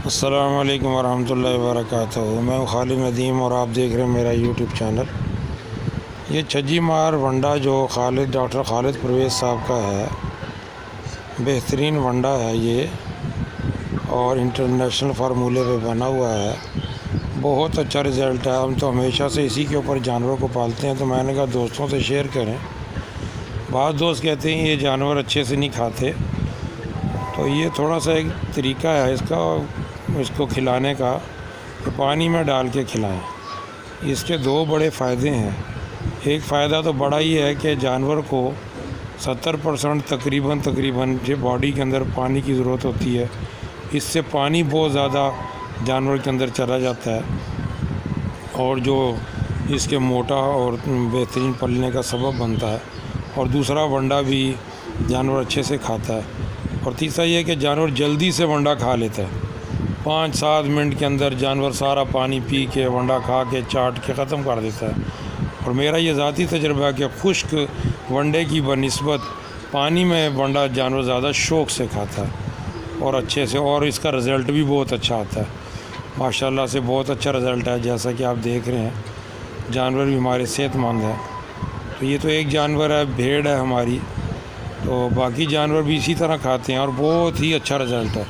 अस्सलामुअलैकुम वरहमतुल्लाहि वबरकातुहू। मैं खालिद नदीम और आप देख रहे हैं मेरा यूट्यूब चैनल। ये छज्जी मार वंडा जो डॉक्टर खालिद परवेज़ साहब का है, बेहतरीन वंडा है ये और इंटरनेशनल फार्मूले पे बना हुआ है। बहुत अच्छा रिज़ल्ट है। हम तो हमेशा से इसी के ऊपर जानवरों को पालते हैं, तो मैंने कहा दोस्तों से शेयर करें। बाद दोस्त कहते हैं ये जानवर अच्छे से नहीं खाते, तो ये थोड़ा सा एक तरीका है इसको खिलाने का कि पानी में डाल के खिलाएं। इसके दो बड़े फ़ायदे हैं। एक फ़ायदा तो बड़ा ही है कि जानवर को 70% तकरीबन जो बॉडी के अंदर पानी की ज़रूरत होती है, इससे पानी बहुत ज़्यादा जानवर के अंदर चला जाता है और जो इसके मोटा और बेहतरीन पलने का सबब बनता है। और दूसरा वंडा भी जानवर अच्छे से खाता है। और तीसरा ये है कि जानवर जल्दी से वंडा खा लेता है। 5-7 मिनट के अंदर जानवर सारा पानी पी के वंडा खा के चाट के ख़त्म कर देता है। और मेरा ये ज़ाती तजुर्बा है कि खुश्क वंडे की बनिस्बत पानी में वंडा जानवर ज़्यादा शौक़ से खाता है और अच्छे से, और इसका रिज़ल्ट भी बहुत अच्छा आता है। माशाल्लाह से बहुत अच्छा रिज़ल्ट है। जैसा कि आप देख रहे हैं, जानवर भी हमारे सेहतमंद है। तो ये तो एक जानवर है, भेड़ है हमारी, तो बाकी जानवर भी इसी तरह खाते हैं और बहुत ही अच्छा रिज़ल्ट है।